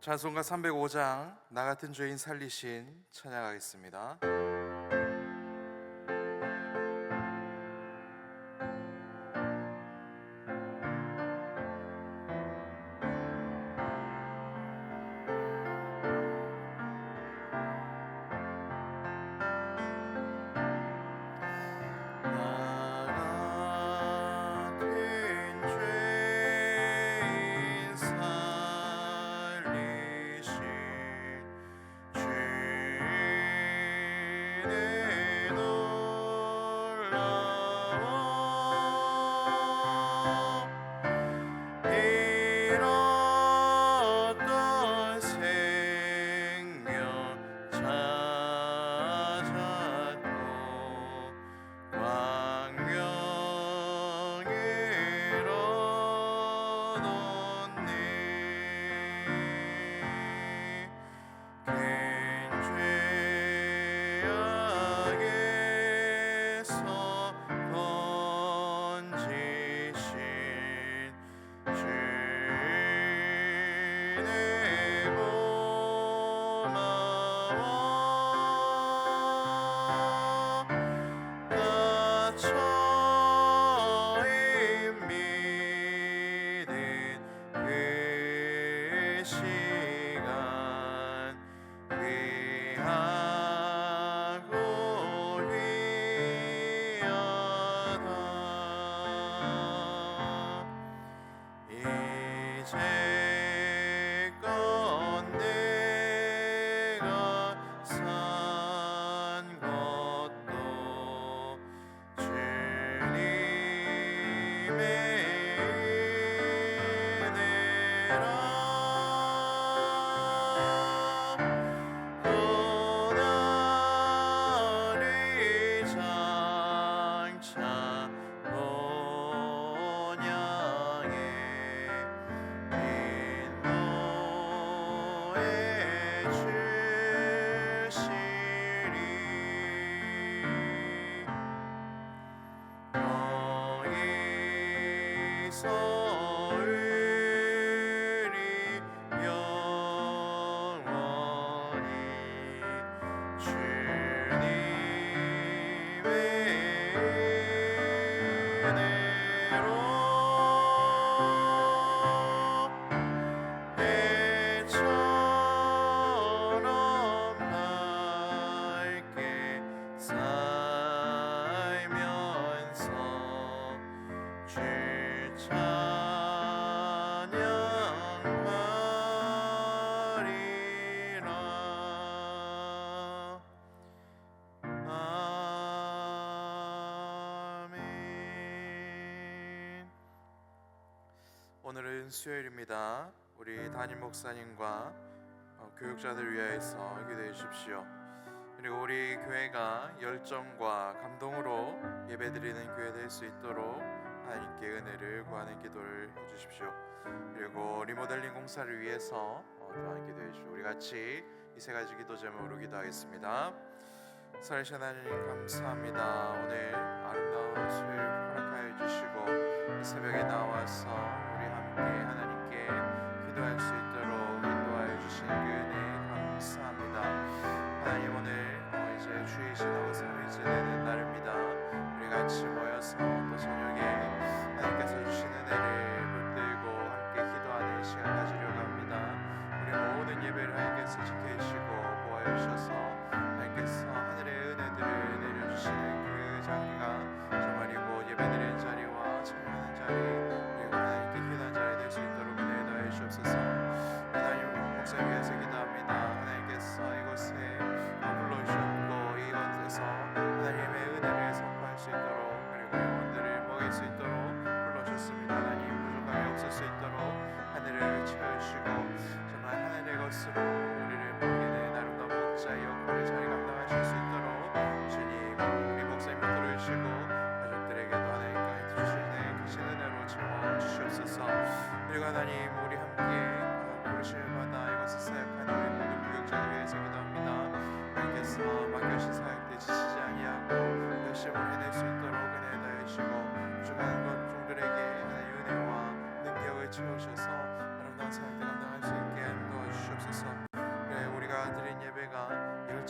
찬송가 305장 나 같은 죄인 살리신 찬양하겠습니다. 오늘은 수요일입니다. 우리 담임 목사님과 교육자들 위하여서 기도해 주십시오. 그리고 우리 교회가 열정과 감동으로 예배드리는 교회 될 수 있도록 하나님께 은혜를 구하는 기도를 해주십시오. 그리고 리모델링 공사를 위해서 또한 기도해 주시고 우리 같이 이 세 가지 기도 제목으로 기도하겠습니다. 살아계신 하나님 감사합니다. 오늘 아름다운 수요일 허락하여 주시고 이 새벽에 나와서 우리 함께 하나님께 기도할 수 있도록 인도하여 주신 그 은혜 감사합니다. 하나님 오늘 이제 주일 지나고 3일 지내는 날입니다. 우리 같이 모여서 또 저녁에 하나님께서 주신 은혜를 붙들고 함께 기도하는 시간 가지려고 합니다. 우리 모든 예배를 하나님께서 지켜주시고 보호해 주셔서 하나님께서 하늘의 은혜들을 내려주시는 그 자리가 정말 이곳 예배드리는 자리와 찬양하는 자리 그리고 하나님께 기도하는 자리 될 수 있도록 은혜 더해 주옵소서. 하나님 목사님 위해서 기도합니다. 하나님께서 이곳에 불러주셨고 이곳에서 하나님의 은혜를 선포할 수 있도록 그리고 영혼들을 먹일 수 있도록 불러주셨습니다. 하나님 부족함이 없을 수 있도록 하늘을 채워주시고 정말 하늘의 것으로 우리를 먹이는 아름다운 목자의 역할을 잘 감당하실 수 있도록 주님 우리 목사님 붙들어 주시고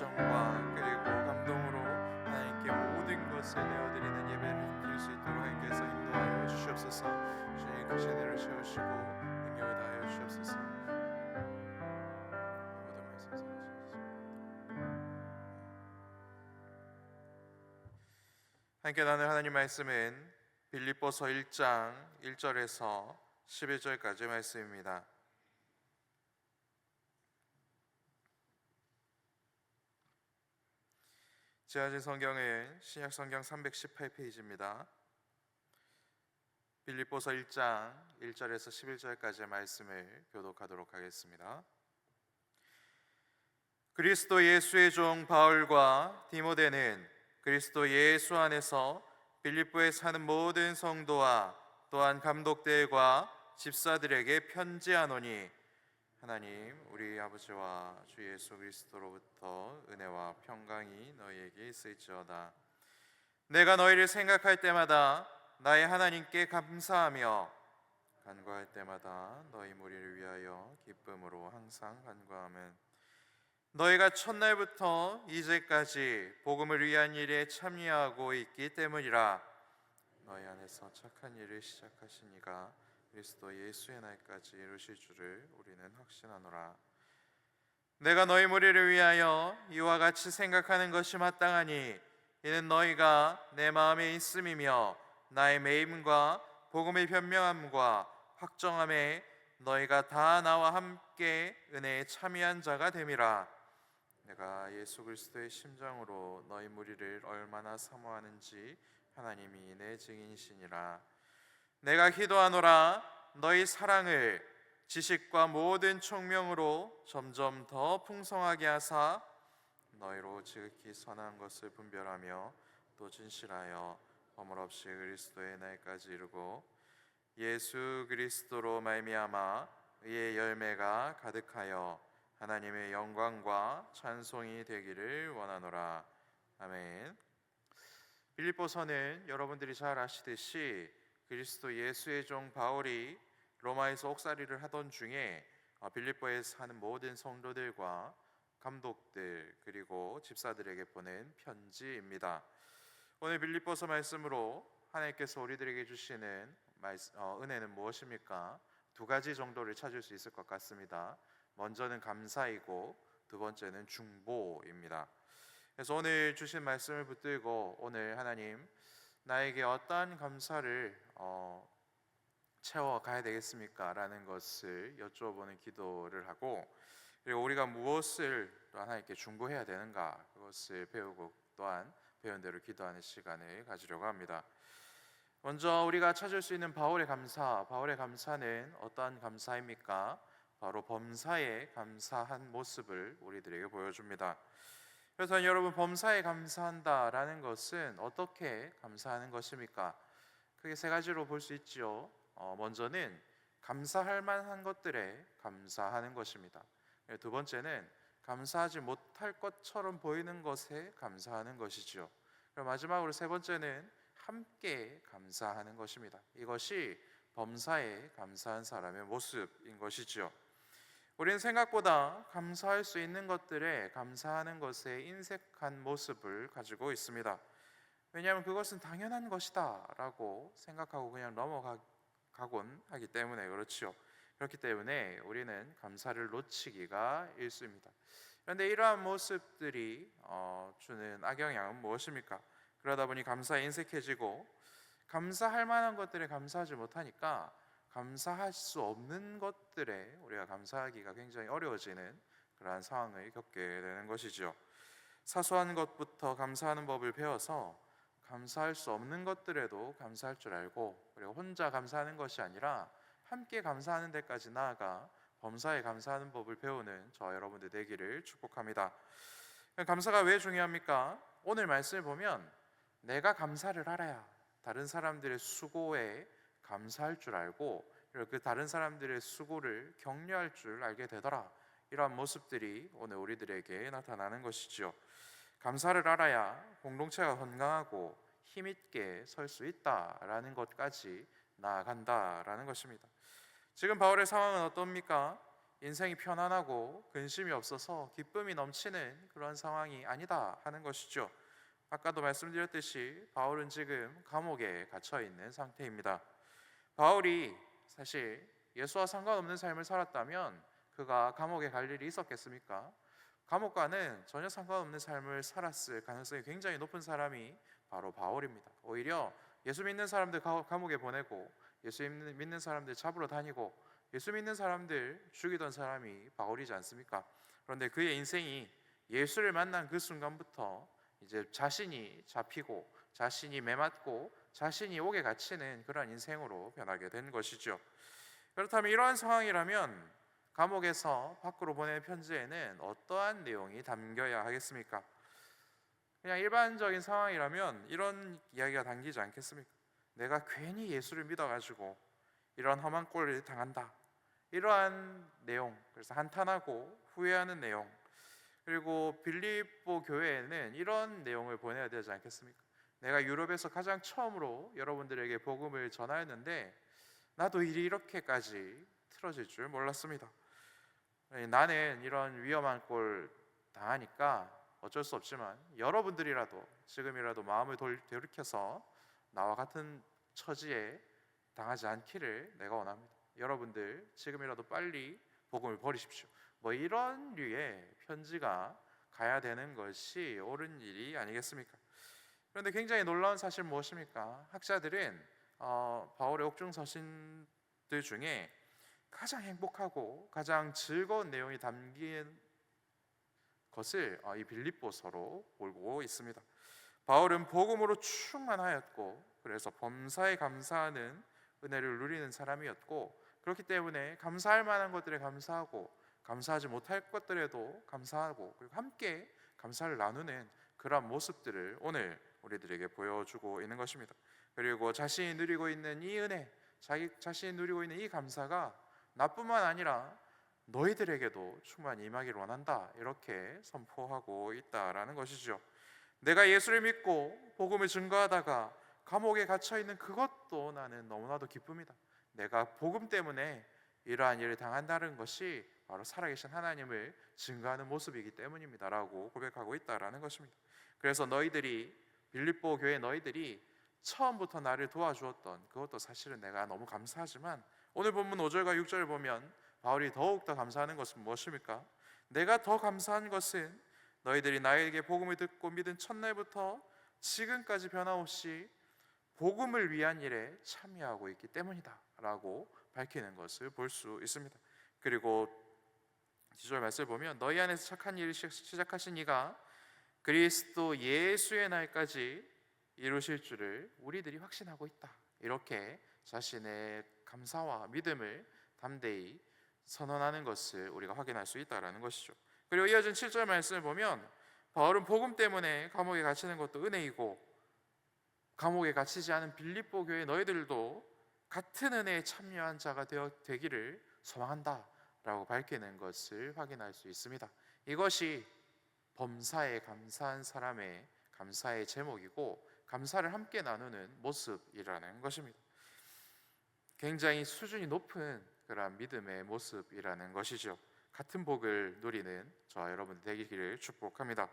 열정과 그리고 감동으로 하나님께 모든 것을 내어드리는 예배를 드릴 수 있도록 하나님께서 인도하여 주시옵소서. 주님 그 제대로 채우시고 능력을 다하여 주시옵소서. 모든 말씀 전하시옵소서. 함께 나눌 하나님 말씀은 빌립보서 1장 1절에서 11절까지 말씀입니다. 제가 가진 성경은 신약 성경 318페이지입니다. 빌립보서 1장 1절에서 11절까지의 말씀을 교독하도록 하겠습니다. 그리스도 예수의 종 바울과 디모데는 그리스도 예수 안에서 빌립보에 사는 모든 성도와 또한 감독들과 집사들에게 편지하노니 하나님 우리 아버지와 주 예수 그리스도로부터 은혜와 평강이 너희에게 있을지어다. 내가 너희를 생각할 때마다 나의 하나님께 감사하며 간구할 때마다 너희 무리를 위하여 기쁨으로 항상 간구함은 너희가 첫날부터 이제까지 복음을 위한 일에 참여하고 있기 때문이라. 너희 안에서 착한 일을 시작하신 이가 그리스도 예수의 날까지 이루실 줄을 우리는 확신하노라. 내가 너희 무리를 위하여 이와 같이 생각하는 것이 마땅하니 이는 너희가 내 마음에 있음이며 나의 매임과 복음의 변명함과 확정함에 너희가 다 나와 함께 은혜에 참여한 자가 됨이라. 내가 예수 그리스도의 심정으로 너희 무리를 얼마나 사모하는지 하나님이 내 증인이시니라. 내가 기도하노라. 너희 사랑을 지식과 모든 총명으로 점점 더 풍성하게 하사 너희로 지극히 선한 것을 분별하며 또 진실하여 허물 없이 그리스도의 날까지 이루고 예수 그리스도로 말미암아 의의 열매가 가득하여 하나님의 영광과 찬송이 되기를 원하노라. 아멘. 빌립보서는 여러분들이 잘 아시듯이 그리스도 예수의 종 바울이 로마에서 옥살이를 하던 중에 빌립보에 사는 모든 성도들과 감독들 그리고 집사들에게 보낸 편지입니다. 오늘 빌립보서 말씀으로 하나님께서 우리들에게 주시는 은혜는 무엇입니까? 두 가지 정도를 찾을 수 있을 것 같습니다. 먼저는 감사이고 두 번째는 중보입니다. 그래서 오늘 주신 말씀을 붙들고 오늘 하나님 나에게 어떠한 감사를 채워가야 되겠습니까? 라는 것을 여쭤보는 기도를 하고 그리고 우리가 무엇을 또 하나님께 중보해야 되는가 그것을 배우고 또한 배운 대로 기도하는 시간을 가지려고 합니다. 먼저 우리가 찾을 수 있는 바울의 감사는 어떠한 감사입니까? 바로 범사에 감사한 모습을 우리들에게 보여줍니다. 그래서 여러분 범사에 감사한다라는 것은 어떻게 감사하는 것입니까? 크게 세 가지로 볼 수 있죠. 먼저는 감사할 만한 것들에 감사하는 것입니다. 두 번째는 감사하지 못할 것처럼 보이는 것에 감사하는 것이죠. 그리고 마지막으로 세 번째는 함께 감사하는 것입니다. 이것이 범사에 감사한 사람의 모습인 것이죠. 우리는 생각보다 감사할 수 있는 것들에 감사하는 것에 인색한 모습을 가지고 있습니다. 왜냐하면 그것은 당연한 것이다 라고 생각하고 그냥 넘어가곤 하기 때문에 그렇죠. 그렇기 때문에 우리는 감사를 놓치기가 일쑤입니다. 그런데 이러한 모습들이 주는 악영향은 무엇입니까? 그러다 보니 감사에 인색해지고 감사할 만한 것들에 감사하지 못하니까 감사할 수 없는 것들에 우리가 감사하기가 굉장히 어려워지는 그러한 상황을 겪게 되는 것이죠. 사소한 것부터 감사하는 법을 배워서 감사할 수 없는 것들에도 감사할 줄 알고 그리고 혼자 감사하는 것이 아니라 함께 감사하는 데까지 나아가 범사에 감사하는 법을 배우는 저 여러분들 되기를 축복합니다. 감사가 왜 중요합니까? 오늘 말씀을 보면 내가 감사를 알아야 다른 사람들의 수고에 감사할 줄 알고 그리고 그 다른 사람들의 수고를 격려할 줄 알게 되더라. 이러한 모습들이 오늘 우리들에게 나타나는 것이죠. 감사를 알아야 공동체가 건강하고 힘있게 설 수 있다라는 것까지 나아간다라는 것입니다. 지금 바울의 상황은 어떻습니까? 인생이 편안하고 근심이 없어서 기쁨이 넘치는 그런 상황이 아니다 하는 것이죠. 아까도 말씀드렸듯이 바울은 지금 감옥에 갇혀 있는 상태입니다. 바울이 사실 예수와 상관없는 삶을 살았다면 그가 감옥에 갈 일이 있었겠습니까? 감옥과는 전혀 상관없는 삶을 살았을 가능성이 굉장히 높은 사람이 바로 바울입니다. 오히려 예수 믿는 사람들 감옥에 보내고 예수 믿는 사람들 잡으러 다니고 예수 믿는 사람들 죽이던 사람이 바울이지 않습니까? 그런데 그의 인생이 예수를 만난 그 순간부터 이제 자신이 잡히고 자신이 매맞고 자신이 옥에 갇히는 그런 인생으로 변하게 된 것이죠. 그렇다면 이러한 상황이라면 감옥에서 밖으로 보낸 편지에는 어떠한 내용이 담겨야 하겠습니까? 그냥 일반적인 상황이라면 이런 이야기가 담기지 않겠습니까? 내가 괜히 예수를 믿어가지고 이런 험한 꼴을 당한다, 이러한 내용, 그래서 한탄하고 후회하는 내용, 그리고 빌립보 교회에는 이런 내용을 보내야 되지 않겠습니까? 내가 유럽에서 가장 처음으로 여러분들에게 복음을 전하였는데 나도 일이 이렇게까지 틀어질 줄 몰랐습니다. 나는 이런 위험한 꼴 당하니까 어쩔 수 없지만 여러분들이라도 지금이라도 마음을 돌이켜서 나와 같은 처지에 당하지 않기를 내가 원합니다. 여러분들 지금이라도 빨리 복음을 버리십시오. 뭐 이런 류의 편지가 가야 되는 것이 옳은 일이 아니겠습니까? 그런데 굉장히 놀라운 사실 무엇입니까? 학자들은 바울의 옥중 서신들 중에 가장 행복하고 가장 즐거운 내용이 담긴 것을 이 빌립보서로 보고 있습니다. 바울은 복음으로 충만하였고 그래서 범사에 감사하는 은혜를 누리는 사람이었고 그렇기 때문에 감사할 만한 것들에 감사하고 감사하지 못할 것들에도 감사하고 그리고 함께 감사를 나누는 그런 모습들을 오늘 우리들에게 보여주고 있는 것입니다. 그리고 자신이 누리고 있는 이 은혜, 자신이 누리고 있는 이 감사가 나뿐만 아니라 너희들에게도 충만히 임하기를 원한다, 이렇게 선포하고 있다라는 것이죠. 내가 예수를 믿고 복음을 증거하다가 감옥에 갇혀 있는 그것도 나는 너무나도 기쁩니다. 내가 복음 때문에 이러한 일을 당한다는 것이 바로 살아계신 하나님을 증거하는 모습이기 때문입니다라고 고백하고 있다라는 것입니다. 그래서 빌립보 교회 너희들이 처음부터 나를 도와주었던 그것도 사실은 내가 너무 감사하지만 오늘 본문 5절과 6절을 보면 바울이 더욱더 감사하는 것은 무엇입니까? 내가 더 감사한 것은 너희들이 나에게 복음을 듣고 믿은 첫날부터 지금까지 변함없이 복음을 위한 일에 참여하고 있기 때문이다 라고 밝히는 것을 볼 수 있습니다. 그리고 2절 말씀을 보면 너희 안에서 착한 일을 시작하신 이가 그리스도 예수의 날까지 이루실 줄을 우리들이 확신하고 있다, 이렇게 자신의 감사와 믿음을 담대히 선언하는 것을 우리가 확인할 수 있다는 것이죠. 그리고 이어진 7절 말씀을 보면 바울은 복음 때문에 감옥에 갇히는 것도 은혜이고 감옥에 갇히지 않은 빌립보 교회 너희들도 같은 은혜에 참여한 자가 되기를 소망한다 라고 밝히는 것을 확인할 수 있습니다. 이것이 범사에 감사한 사람의 감사의 제목이고 감사를 함께 나누는 모습이라는 것입니다. 굉장히 수준이 높은 그런 믿음의 모습이라는 것이죠. 같은 복을 누리는 저와 여러분 되기를 축복합니다.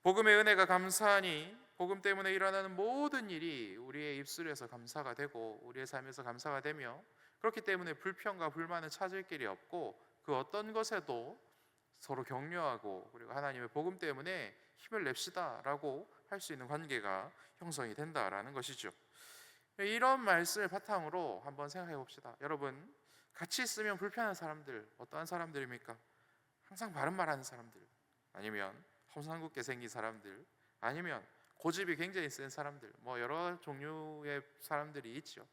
복음의 은혜가 감사하니 복음 때문에 일어나는 모든 일이 우리의 입술에서 감사가 되고 우리의 삶에서 감사가 되며 그렇기 때문에 불평과 불만을 찾을 길이 없고 그 어떤 것에도 서로 격려하고 그리고 하나님의 복음 때문에 힘을 냅시다 라고 할 수 있는 관계가 형성이 된다라는 것이죠. 이런 말씀을 바탕으로 한번 생각해 봅시다. 여러분, 같이 있으면 불편한 사람들 어떠한 사람들입니까? 항상 바른 말하는 사람들, 아니면 험상궂게 생긴 사람들, 아니면 고집이 굉장히 센 사람들, 뭐 여러 종류의 사람들이 있죠.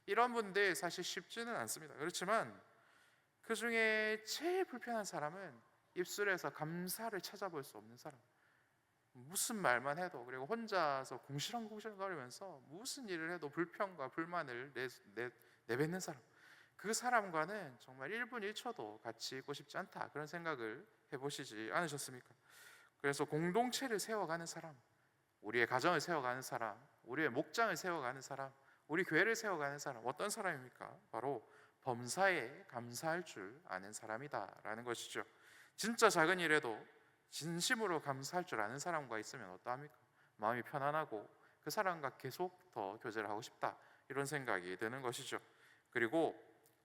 이런 분들 사실 쉽지는 않습니다. 그렇지만 그 중에 제일 불편한 사람은 입술에서 감사를 찾아볼 수 없는 사람, 무슨 말만 해도 그리고 혼자서 궁시렁궁시렁거리면서 무슨 일을 해도 불평과 불만을 내뱉는 사람, 그 사람과는 정말 1분 1초도 같이 있고 싶지 않다, 그런 생각을 해보시지 않으셨습니까? 그래서 공동체를 세워가는 사람, 우리의 가정을 세워가는 사람, 우리의 목장을 세워가는 사람, 우리 교회를 세워가는 사람, 어떤 사람입니까? 바로 범사에 감사할 줄 아는 사람이다라는 것이죠. 진짜 작은 일에도 진심으로 감사할 줄 아는 사람과 있으면 어떠합니까? 마음이 편안하고 그 사람과 계속 더 교제를 하고 싶다, 이런 생각이 드는 것이죠. 그리고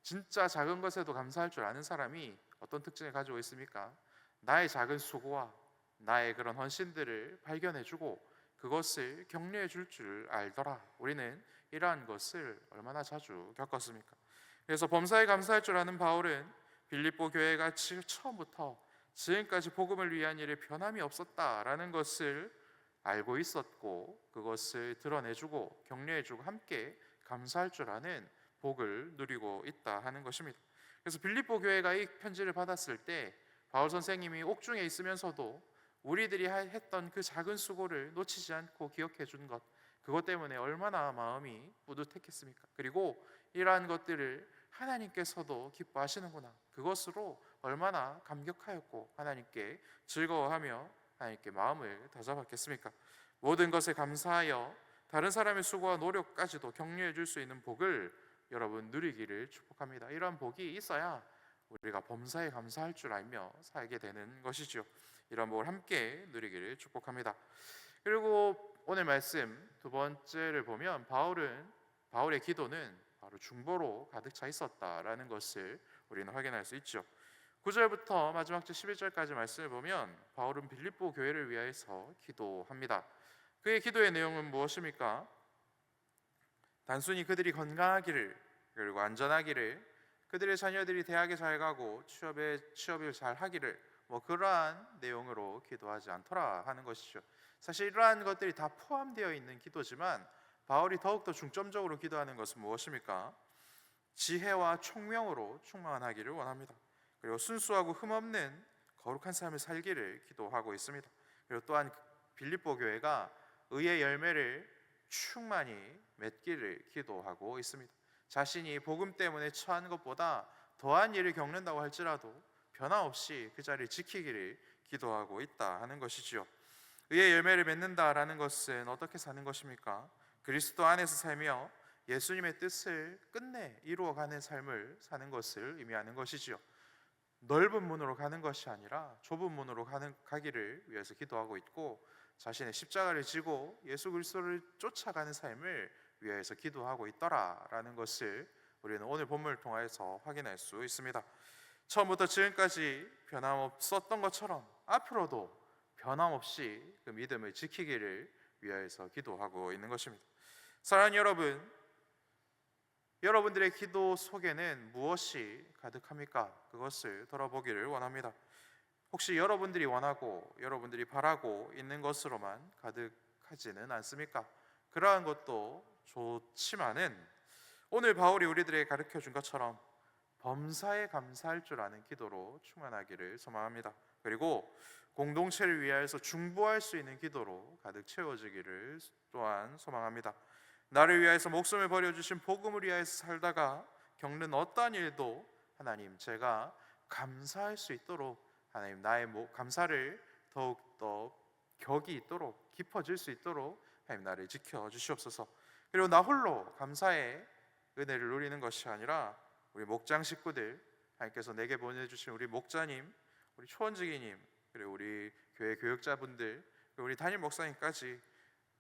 진짜 작은 것에도 감사할 줄 아는 사람이 어떤 특징을 가지고 있습니까? 나의 작은 수고와 나의 그런 헌신들을 발견해주고 그것을 격려해 줄 알더라. 우리는 이러한 것을 얼마나 자주 겪었습니까? 그래서 범사에 감사할 줄 아는 바울은 빌립보 교회가 처음부터 지금까지 복음을 위한 일에 변함이 없었다라는 것을 알고 있었고, 그것을 드러내주고 격려해주고 함께 감사할 줄 아는 복을 누리고 있다 하는 것입니다. 그래서 빌립보 교회가 이 편지를 받았을 때 바울 선생님이 옥중에 있으면서도 우리들이 했던 그 작은 수고를 놓치지 않고 기억해 준 것, 그것 때문에 얼마나 마음이 뿌듯했겠습니까? 그리고 이러한 것들을 하나님께서도 기뻐하시는구나, 그것으로 얼마나 감격하였고 하나님께 즐거워하며 하나님께 마음을 다잡았겠습니까? 모든 것에 감사하여 다른 사람의 수고와 노력까지도 격려해 줄 수 있는 복을 여러분 누리기를 축복합니다. 이러한 복이 있어야 우리가 범사에 감사할 줄 알며 살게 되는 것이죠. 이런 복을 함께 누리기를 축복합니다. 그리고 오늘 말씀 두 번째를 보면 바울의 기도는 바로 중보로 가득 차 있었다라는 것을 우리는 확인할 수 있죠. 9절부터 마지막 절 11절까지 말씀을 보면 바울은 빌립보 교회를 위하여서 기도합니다. 그의 기도의 내용은 무엇입니까? 단순히 그들이 건강하기를, 그리고 안전하기를, 그들의 자녀들이 대학에 잘 가고 취업을 잘 하기를, 그러한 내용으로 기도하지 않더라 하는 것이죠. 사실 이러한 것들이 다 포함되어 있는 기도지만 바울이 더욱더 중점적으로 기도하는 것은 무엇입니까? 지혜와 총명으로 충만하기를 원합니다. 그리고 순수하고 흠없는 거룩한 삶을 살기를 기도하고 있습니다. 그리고 또한 빌립보 교회가 의의 열매를 충만히 맺기를 기도하고 있습니다. 자신이 복음 때문에 처한 것보다 더한 일을 겪는다고 할지라도 변함없이 그 자리를 지키기를 기도하고 있다 하는 것이지요. 의의 열매를 맺는다라는 것은 어떻게 사는 것입니까? 그리스도 안에서 살며 예수님의 뜻을 끝내 이루어가는 삶을 사는 것을 의미하는 것이지요. 넓은 문으로 가는 것이 아니라 좁은 문으로 가기를 위해서 기도하고 있고, 자신의 십자가를 지고 예수 그리스도를 쫓아가는 삶을 위해서 기도하고 있더라라는 것을 우리는 오늘 본문을 통해서 확인할 수 있습니다. 처음부터 지금까지 변함없었던 것처럼 앞으로도 변함없이 그 믿음을 지키기를 위하여서 기도하고 있는 것입니다. 사랑하는 여러분, 여러분들의 기도 속에는 무엇이 가득합니까? 그것을 돌아보기를 원합니다. 혹시 여러분들이 원하고 여러분들이 바라고 있는 것으로만 가득하지는 않습니까? 그러한 것도 좋지만은 오늘 바울이 우리들에게 가르쳐 준 것처럼 범사에 감사할 줄 아는 기도로 충만하기를 소망합니다. 그리고 공동체를 위하여서 중보할 수 있는 기도로 가득 채워지기를 또한 소망합니다. 나를 위하여서 목숨을 버려주신 복음을 위하여서 살다가 겪는 어떠한 일도 하나님, 제가 감사할 수 있도록 하나님, 나의 감사를 더욱더 격이 있도록, 깊어질 수 있도록 하나님, 나를 지켜주시옵소서. 그리고 나 홀로 감사의 은혜를 누리는 것이 아니라 우리 목장 식구들, 하나님께서 내게 보내주신 우리 목자님, 우리 초원지기님, 그리고 우리 교회 교역자분들, 그리고 우리 담임 목사님까지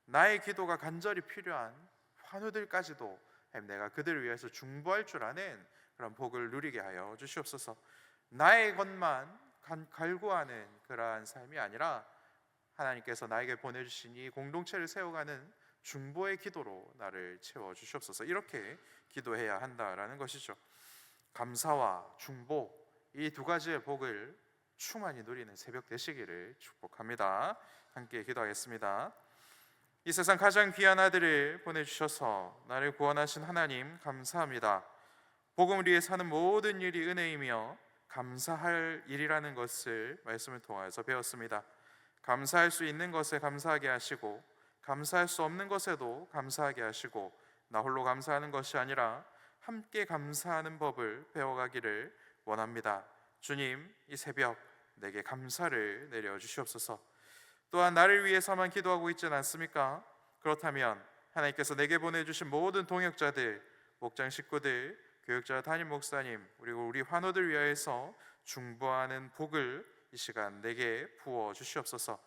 나의 기도가 간절히 필요한 환우들까지도 내가 그들을 위해서 중보할 줄 아는 그런 복을 누리게 하여 주시옵소서. 나의 것만 갈구하는 그러한 삶이 아니라 하나님께서 나에게 보내주신 이 공동체를 세워가는 중보의 기도로 나를 채워주시옵소서. 이렇게 기도해야 한다라는 것이죠. 감사와 중보, 이 두 가지의 복을 충만히 누리는 새벽 되시기를 축복합니다. 함께 기도하겠습니다. 이 세상 가장 귀한 아들을 보내주셔서 나를 구원하신 하나님 감사합니다. 복음을 위해 사는 모든 일이 은혜이며 감사할 일이라는 것을 말씀을 통해서 배웠습니다. 감사할 수 있는 것에 감사하게 하시고 감사할 수 없는 것에도 감사하게 하시고 나 홀로 감사하는 것이 아니라 함께 감사하는 법을 배워가기를 원합니다. 주님, 이 새벽 내게 감사를 내려주시옵소서. 또한 나를 위해서만 기도하고 있지는 않습니까? 그렇다면 하나님께서 내게 보내주신 모든 동역자들, 목장 식구들, 교육자 담임 목사님 그리고 우리 환우들 위하여서 중보하는 복을 이 시간 내게 부어 주시옵소서.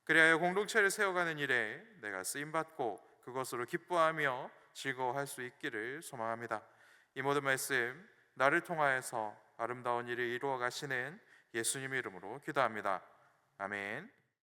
그리하여 공동체를 세워가는 일에 내가 쓰임받고 그것으로 기뻐하며 즐거워할 수 있기를 소망합니다. 이 모든 말씀 나를 통하여서 아름다운 일을 이루어 가시는 예수님 이름으로 기도합니다. 아멘.